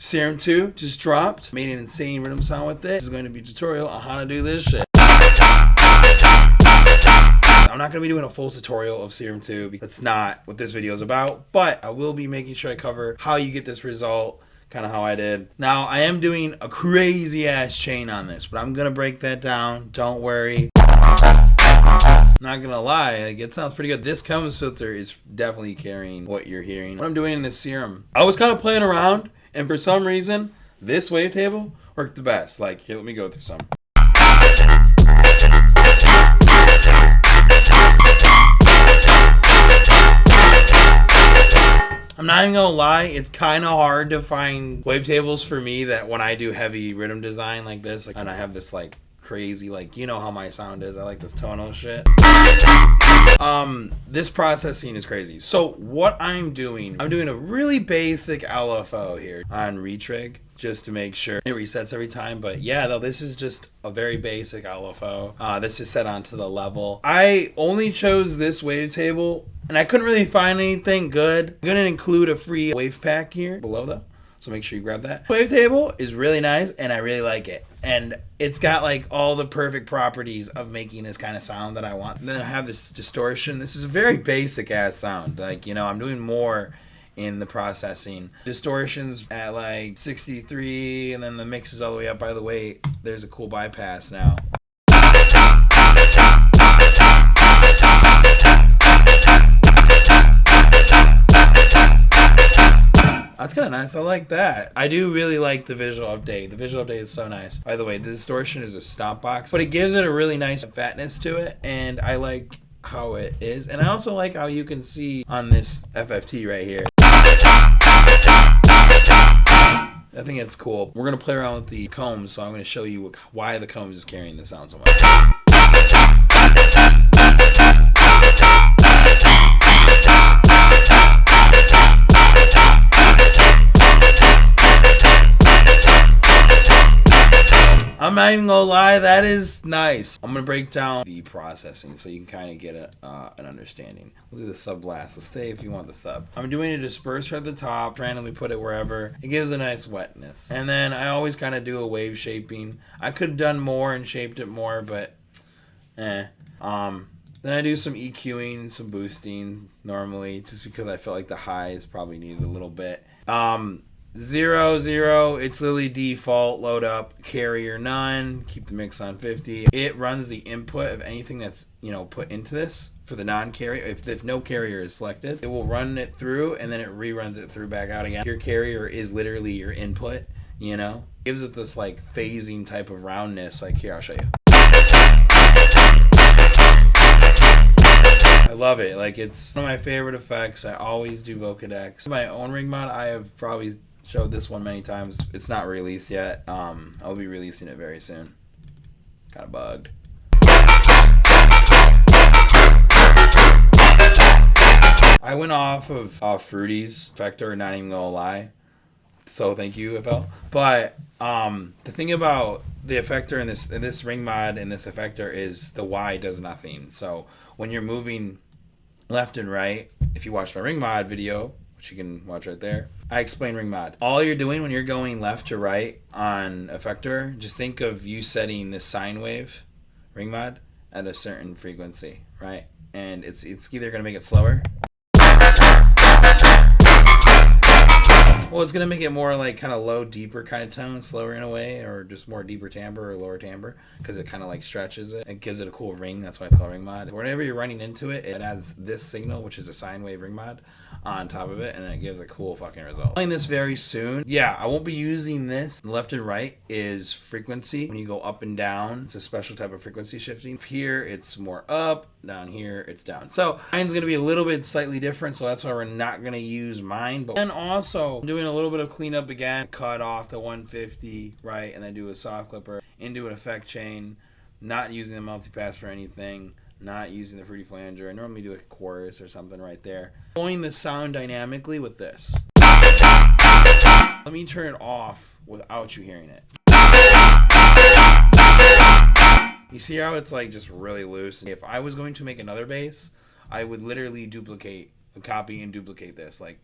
Serum 2 just dropped. Made an insane rhythm sound with it. This is going to be a tutorial on how to do this shit. I'm not going to be doing a full tutorial of Serum 2 because that's not what this video is about, but I will be making sure I cover how you get this result, kind of how I did. Now, I am doing a crazy ass chain on this, but I'm going to break that down. Don't worry. Not gonna lie, like, it sounds pretty good. This combs filter is definitely carrying what you're hearing. What I'm doing in this Serum, I was kind of playing around, and for some reason, this wavetable worked the best. Like, here, let me go through some. I'm not even gonna lie, it's kind of hard to find wavetables for me that when I do heavy rhythm design like this, and I have this like crazy, like, you know how my sound is, I like this tonal shit. This processing is crazy. So what I'm doing a really basic LFO here on retrig just to make sure it resets every time. But yeah, though, this is just a very basic LFO. This is set onto the level. I only chose this wavetable and I couldn't really find anything good. I'm gonna include a free wave pack here below though, so make sure you grab that. Wavetable is really nice and I really like it. And it's got like all the perfect properties of making this kind of sound that I want. And then I have this distortion. This is a very basic ass sound. Like, you know, I'm doing more in the processing. Distortion's at like 63 and then the mix is all the way up. By the way, there's a cool bypass now. That's kind of nice. I like that. I do really like the visual update. The visual update is so nice. By the way, the distortion is a stop box, but it gives it a really nice fatness to it, and I like how it is. And I also like how you can see on this FFT right here. I think it's cool. We're going to play around with the combs, so I'm going to show you why the combs is carrying the sound so much. I'm not even gonna lie, that is nice. I'm gonna break down the processing so you can kind of get an understanding. We'll do the sub blast. Let's stay if you want the sub. I'm doing a disperser at the top, randomly put it wherever. It gives a nice wetness. And then I always kind of do a wave shaping. I could have done more and shaped it more, but Then I do some EQing, some boosting normally, just because I felt like the highs probably needed a little bit. 0, 0, it's literally default, load up, carrier none, keep the mix on 50. It runs the input of anything that's, you know, put into this for the non-carrier. If no carrier is selected, it will run it through and then it reruns it through back out again. Your carrier is literally your input, you know? Gives it this like phasing type of roundness. Like here, I'll show you. I love it. Like, it's one of my favorite effects. I always do Vocodex. My own ring mod, I have probably showed this one many times. It's not released yet. I'll be releasing it very soon. Kind of bugged. I went off of Fruity's effector, not even gonna lie. So thank you, FL. But the thing about the effector in this ring mod and this effector is the Y does nothing. So when you're moving left and right, if you watch my ring mod video, which you can watch right there, I explain ring mod. All you're doing when you're going left to right on effector, just think of you setting this sine wave ring mod at a certain frequency, right? And it's either gonna make it slower. Well, it's gonna make it more like kind of low, deeper kind of tone, slower in a way, or just more deeper timbre or lower timbre, because it kind of like stretches it. It gives it a cool ring. That's why it's called ring mod. Whenever you're running into it, it adds this signal, which is a sine wave ring mod, on top of it, and it gives a cool fucking result. Playing this very soon. Yeah, I won't be using this. Left and right is frequency. When you go up and down, it's a special type of frequency shifting. Here, it's more up. Down here, it's down. So mine's gonna be a little bit slightly different, so that's why we're not gonna use mine. But then also, I'm doing a little bit of cleanup again. Cut off the 150, right, and then do a soft clipper into an effect chain. Not using the multipass for anything. Not using the fruity flanger. I normally do a chorus or something right there. Going the sound dynamically with this. Let me turn it off without you hearing it. You see how it's like just really loose? If I was going to make another bass, I would literally copy and duplicate this. Like,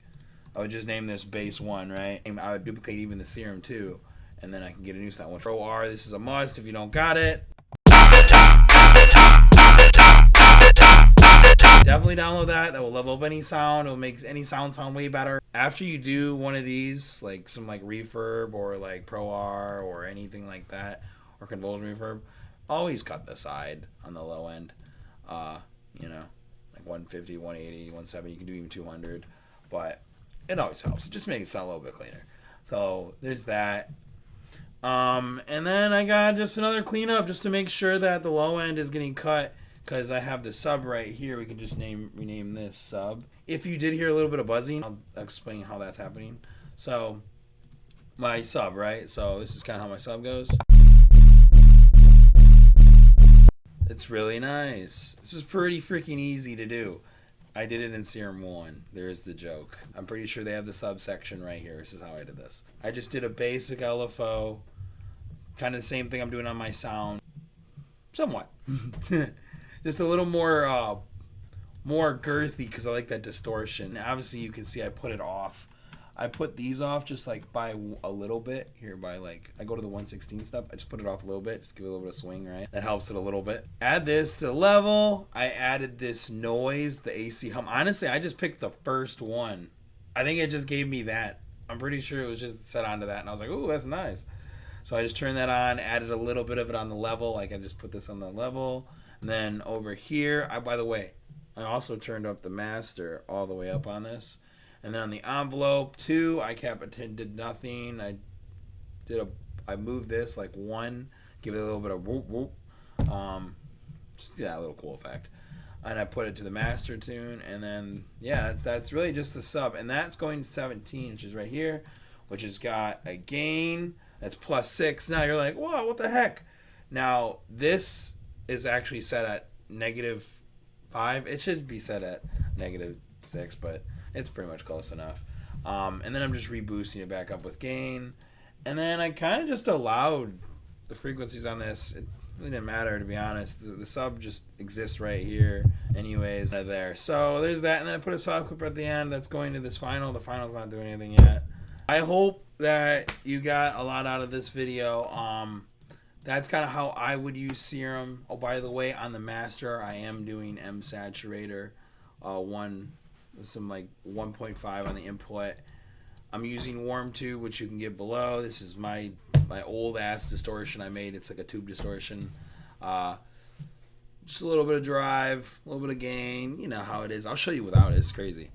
I would just name this bass 1, right? And I would duplicate even the Serum too, and then I can get a new sound. Control R, this is a must if you don't got it. Definitely download that. That will level up any sound. It will make any sound way better. After you do one of these, like some like reverb or like Pro R or anything like that, or convolution reverb, always cut the side on the low end. You know, like 150, 180, 170. You can do even 200, but it always helps. It just makes it sound a little bit cleaner. So there's that. And then I got just another cleanup just to make sure that the low end is getting cut. Because I have the sub right here, we can just rename this sub. If you did hear a little bit of buzzing, I'll explain how that's happening. So, my sub, right? So this is kind of how my sub goes. It's really nice. This is pretty freaking easy to do. I did it in Serum 1. There's the joke. I'm pretty sure they have the subsection right here. This is how I did this. I just did a basic LFO. Kind of the same thing I'm doing on my sound. Somewhat. Just a little more girthy because I like that distortion. Now, obviously, you can see I put it off. I put these off just like by a little bit here. By like I go to the 1/16 step. I just put it off a little bit. Just give it a little bit of swing, right? That helps it a little bit. Add this to the level. I added this noise, the AC hum. Honestly, I just picked the first one. I think it just gave me that. I'm pretty sure it was just set onto that, and I was like, "Ooh, that's nice." So I just turned that on. Added a little bit of it on the level. Like I just put this on the level. And then over here, by the way, I also turned up the master all the way up on this. And then on the envelope too, I did nothing. I moved this like 1, give it a little bit of whoop whoop. Just that little cool effect. And I put it to the master tune, and then yeah, that's really just the sub. And that's going to 17, which is right here, which has got a gain that's +6. Now you're like, whoa, what the heck? Now this is actually set at -5. It should be set at -6, but it's pretty much close enough. And then I'm just reboosting it back up with gain. And then I kind of just allowed the frequencies on this. It really didn't matter, to be honest. The sub just exists right here anyways. There. So there's that. And then I put a soft clip at the end that's going to this final. The final's not doing anything yet. I hope that you got a lot out of this video. That's kind of how I would use Serum. Oh, by the way, on the master, I am doing M saturator, some like 1.5 on the input. I'm using Warm Tube, which you can get below. This is my old ass distortion I made. It's like a tube distortion. Just a little bit of drive, a little bit of gain. You know how it is. I'll show you without it. It's crazy.